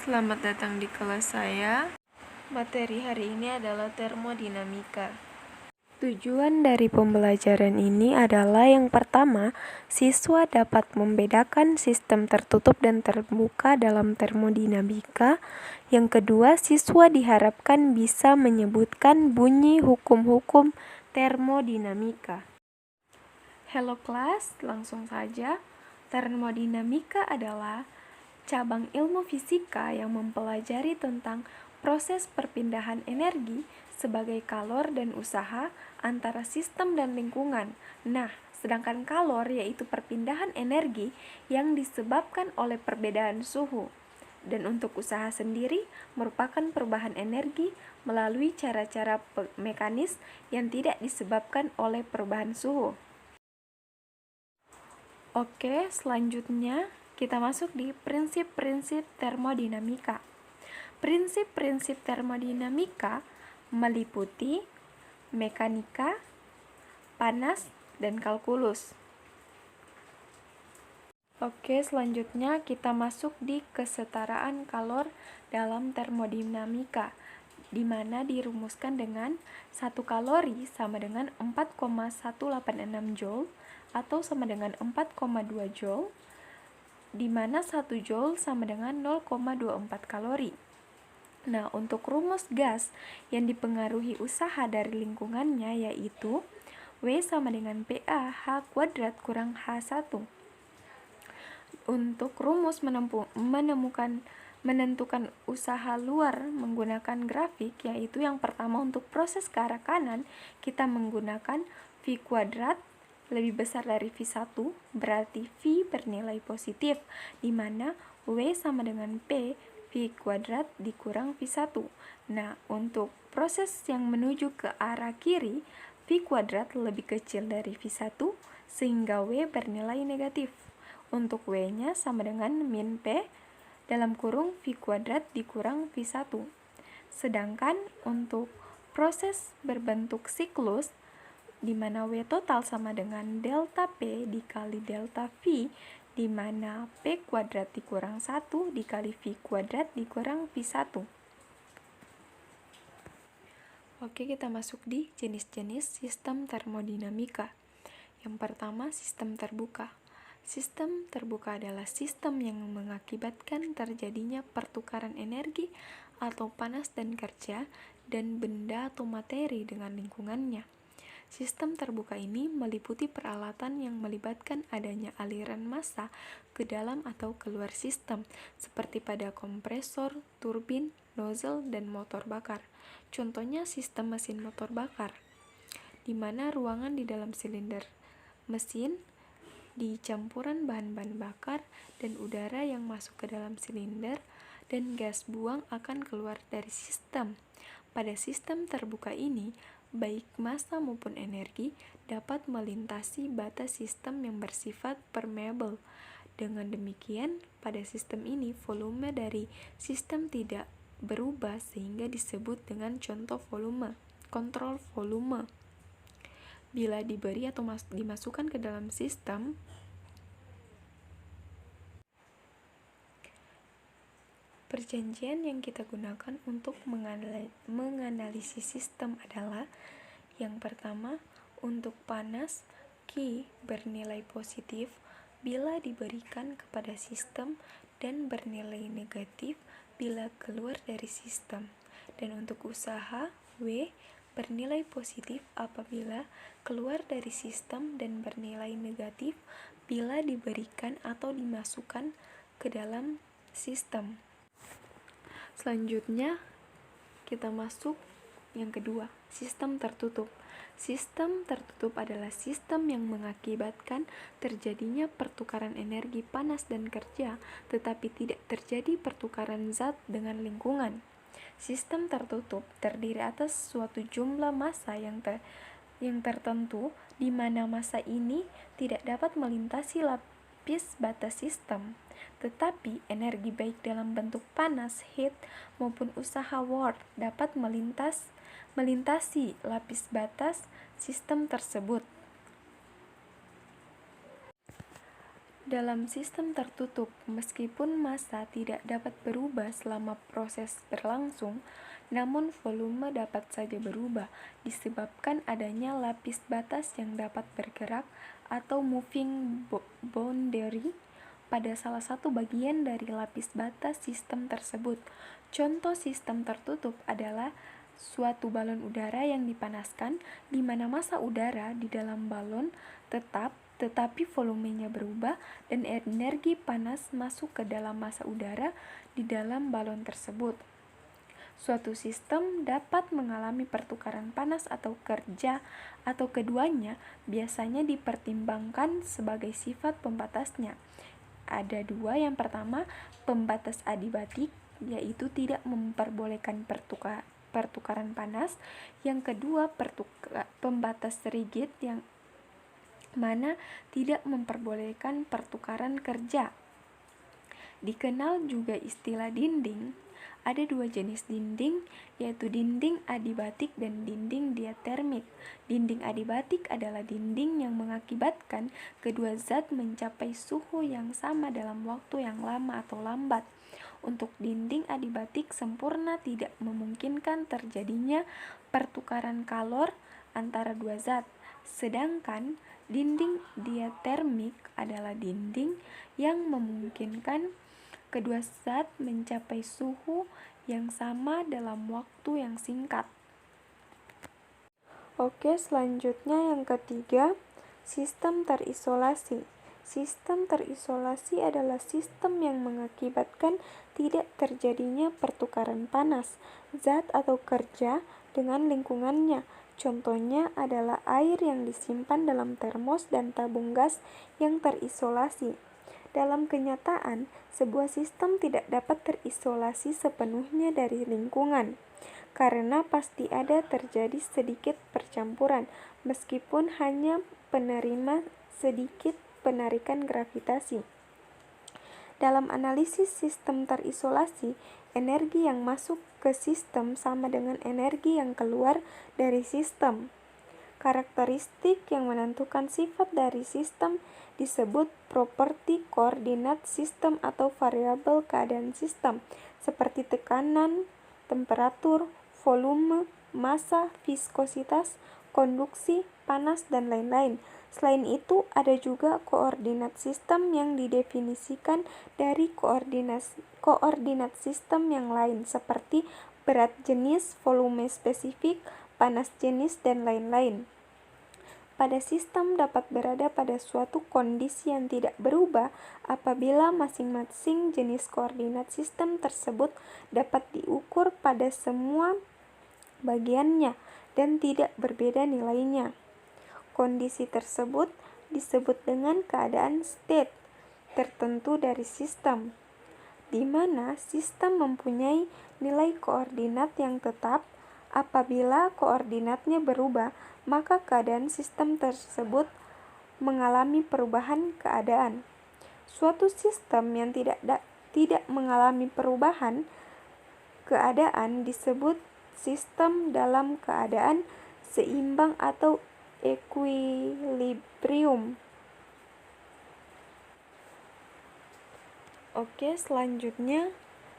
Selamat datang di kelas saya. Materi hari ini adalah termodinamika. Tujuan dari pembelajaran ini adalah yang pertama, siswa dapat membedakan sistem tertutup dan terbuka dalam termodinamika. Yang kedua, siswa diharapkan bisa menyebutkan bunyi hukum-hukum termodinamika. Hello kelas, langsung saja. Termodinamika adalah cabang ilmu fisika yang mempelajari tentang proses perpindahan energi sebagai kalor dan usaha antara sistem dan lingkungan. Nah, sedangkan kalor yaitu perpindahan energi yang disebabkan oleh perbedaan suhu. Dan untuk usaha sendiri merupakan perubahan energi melalui cara-cara mekanis yang tidak disebabkan oleh perubahan suhu. Oke, selanjutnya kita masuk di prinsip-prinsip termodinamika. Prinsip-prinsip termodinamika meliputi mekanika, panas, dan kalkulus. Oke, selanjutnya kita masuk di kesetaraan kalor dalam termodinamika, di mana dirumuskan dengan 1 kalori sama dengan 4,186 joule atau sama dengan 4,2 joule, di mana 1 joule sama dengan 0,24 kalori. Nah, untuk rumus gas yang dipengaruhi usaha dari lingkungannya yaitu W sama dengan PA H kuadrat kurang H1. Untuk rumus menentukan usaha luar menggunakan grafik, yaitu yang pertama untuk proses ke arah kanan, kita menggunakan V kuadrat lebih besar dari V1, berarti V bernilai positif, di mana W sama dengan P V kuadrat dikurang V1. Nah, untuk proses yang menuju ke arah kiri, V kuadrat lebih kecil dari V1, sehingga W bernilai negatif. Untuk W-nya sama dengan min P dalam kurung V kuadrat dikurang V1. Sedangkan untuk proses berbentuk siklus, di mana W total sama dengan delta P dikali delta V, di mana P kuadrat dikurang 1 dikali V kuadrat dikurang V1. Oke, kita masuk di jenis-jenis sistem termodinamika. Yang pertama, sistem terbuka. Sistem terbuka adalah sistem yang mengakibatkan terjadinya pertukaran energi atau panas dan kerja dan benda atau materi dengan lingkungannya. Sistem terbuka ini meliputi peralatan yang melibatkan adanya aliran massa ke dalam atau keluar sistem, seperti pada kompresor, turbin, nozzle, dan motor bakar. Contohnya sistem mesin motor bakar, di mana ruangan di dalam silinder mesin di campuran bahan-bahan bakar dan udara yang masuk ke dalam silinder dan gas buang akan keluar dari sistem. Pada sistem terbuka ini, baik massa maupun energi dapat melintasi batas sistem yang bersifat permeable. Dengan demikian, pada sistem ini volume dari sistem tidak berubah sehingga disebut dengan kontrol volume. Bila diberi atau dimasukkan ke dalam sistem, perjanjian yang kita gunakan untuk menganalisis sistem adalah yang pertama, untuk panas, Q bernilai positif bila diberikan kepada sistem dan bernilai negatif bila keluar dari sistem. Dan untuk usaha, W bernilai positif apabila keluar dari sistem dan bernilai negatif bila diberikan atau dimasukkan ke dalam sistem. Selanjutnya, kita masuk yang kedua, sistem tertutup. Sistem tertutup adalah sistem yang mengakibatkan terjadinya pertukaran energi panas dan kerja, tetapi tidak terjadi pertukaran zat dengan lingkungan. Sistem tertutup terdiri atas suatu jumlah massa yang tertentu, di mana massa ini tidak dapat melintasi lapis batas sistem. Tetapi energi baik dalam bentuk panas, heat, maupun usaha work dapat melintasi lapis batas sistem tersebut. Dalam sistem tertutup, meskipun massa tidak dapat berubah selama proses berlangsung, namun volume dapat saja berubah disebabkan adanya lapis batas yang dapat bergerak atau moving boundary pada salah satu bagian dari lapis batas sistem tersebut. Contoh sistem tertutup adalah suatu balon udara yang dipanaskan, di mana massa udara di dalam balon tetap tetapi volumenya berubah dan energi panas masuk ke dalam massa udara di dalam balon tersebut. Suatu sistem dapat mengalami pertukaran panas atau kerja atau keduanya biasanya dipertimbangkan sebagai sifat pembatasnya. Ada dua, yang pertama pembatas adiabatik, yaitu tidak memperbolehkan pertukaran panas. Yang kedua pembatas rigid, yang mana tidak memperbolehkan pertukaran kerja. Dikenal juga istilah dinding. Ada dua jenis dinding, yaitu dinding adiabatik dan dinding diatermik. Dinding adiabatik adalah dinding yang mengakibatkan kedua zat mencapai suhu yang sama dalam waktu yang lama atau lambat. Untuk dinding adiabatik sempurna tidak memungkinkan terjadinya pertukaran kalor antara dua zat. Sedangkan dinding diatermik adalah dinding yang memungkinkan kedua zat mencapai suhu yang sama dalam waktu yang singkat. Oke, selanjutnya yang ketiga, sistem terisolasi. Sistem terisolasi adalah sistem yang mengakibatkan tidak terjadinya pertukaran panas, zat atau kerja dengan lingkungannya. Contohnya adalah air yang disimpan dalam termos dan tabung gas yang terisolasi. Dalam kenyataan, sebuah sistem tidak dapat terisolasi sepenuhnya dari lingkungan, karena pasti ada terjadi sedikit percampuran, meskipun hanya penerima sedikit penarikan gravitasi. Dalam analisis sistem terisolasi, energi yang masuk ke sistem sama dengan energi yang keluar dari sistem. Karakteristik yang menentukan sifat dari sistem disebut properti koordinat sistem atau variabel keadaan sistem, seperti tekanan, temperatur, volume, massa, viskositas, konduksi, panas, dan lain-lain. Selain itu, ada juga koordinat sistem yang didefinisikan dari koordinat sistem yang lain, seperti berat jenis, volume spesifik, panas jenis, dan lain-lain. Pada sistem dapat berada pada suatu kondisi yang tidak berubah apabila masing-masing jenis koordinat sistem tersebut dapat diukur pada semua bagiannya dan tidak berbeda nilainya. Kondisi tersebut disebut dengan keadaan state tertentu dari sistem, di mana sistem mempunyai nilai koordinat yang tetap. Apabila koordinatnya berubah, maka keadaan sistem tersebut mengalami perubahan keadaan. Suatu sistem yang tidak mengalami perubahan keadaan disebut sistem dalam keadaan seimbang atau equilibrium. Oke, selanjutnya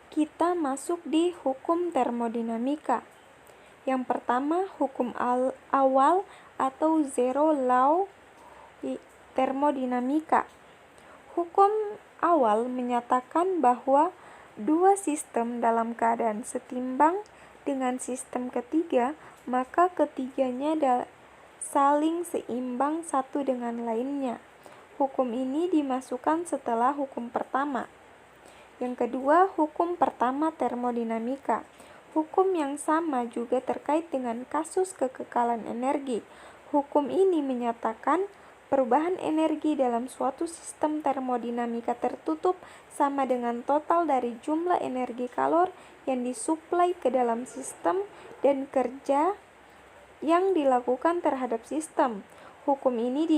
kita masuk di hukum termodinamika. Yang pertama, hukum awal atau zero law termodinamika. Hukum awal menyatakan bahwa dua sistem dalam keadaan setimbang dengan sistem ketiga, maka ketiganya saling seimbang satu dengan lainnya. Hukum ini dimasukkan setelah hukum pertama. Yang kedua, hukum pertama termodinamika. Hukum yang sama juga terkait dengan kasus kekekalan energi. Hukum ini menyatakan perubahan energi dalam suatu sistem termodinamika tertutup sama dengan total dari jumlah energi kalor yang disuplai ke dalam sistem dan kerja yang dilakukan terhadap sistem. Hukum ini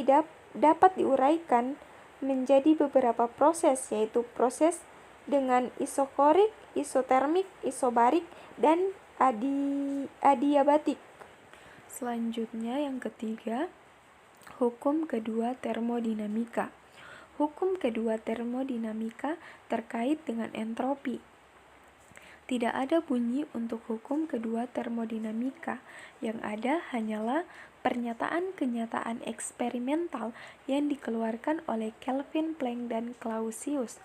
dapat diuraikan menjadi beberapa proses, yaitu proses dengan isokorik, isotermik, isobarik, dan adiabatik. Selanjutnya yang ketiga, hukum kedua termodinamika. Hukum kedua termodinamika terkait dengan entropi. Tidak ada bunyi untuk hukum kedua termodinamika, yang ada hanyalah pernyataan-kenyataan eksperimental yang dikeluarkan oleh Kelvin, Planck, dan Clausius.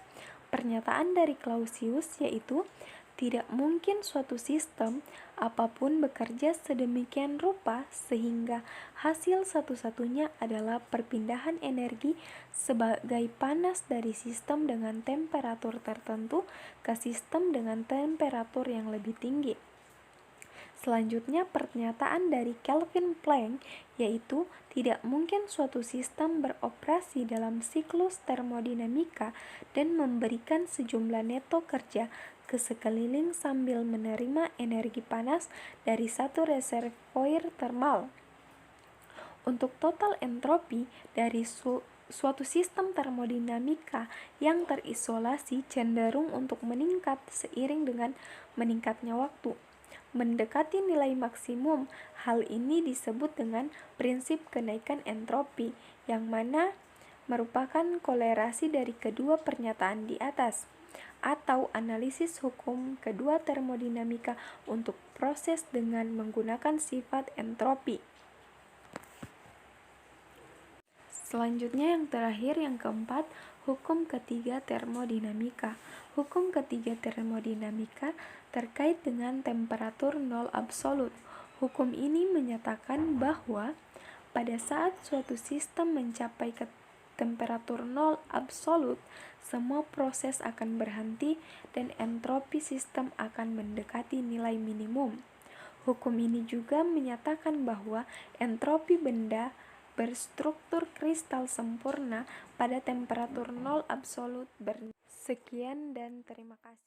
Pernyataan dari Clausius yaitu, tidak mungkin suatu sistem apapun bekerja sedemikian rupa sehingga hasil satu-satunya adalah perpindahan energi sebagai panas dari sistem dengan temperatur tertentu ke sistem dengan temperatur yang lebih tinggi. Selanjutnya, pernyataan dari Kelvin, Planck yaitu tidak mungkin suatu sistem beroperasi dalam siklus termodinamika dan memberikan sejumlah neto kerja ke sekeliling sambil menerima energi panas dari satu reservoir termal. Untuk total entropi dari suatu sistem termodinamika yang terisolasi cenderung untuk meningkat seiring dengan meningkatnya waktu, mendekati nilai maksimum. Hal ini disebut dengan prinsip kenaikan entropi, yang mana merupakan kolerasi dari kedua pernyataan di atas, atau analisis hukum kedua termodinamika untuk proses dengan menggunakan sifat entropi. Selanjutnya yang terakhir, yang keempat, hukum ketiga termodinamika. Hukum ketiga termodinamika terkait dengan temperatur nol absolut. Hukum ini menyatakan bahwa pada saat suatu sistem mencapai ke temperatur nol absolut, semua proses akan berhenti dan entropi sistem akan mendekati nilai minimum. Hukum ini juga menyatakan bahwa entropi benda berstruktur kristal sempurna pada temperatur nol absolut. Sekian dan terima kasih.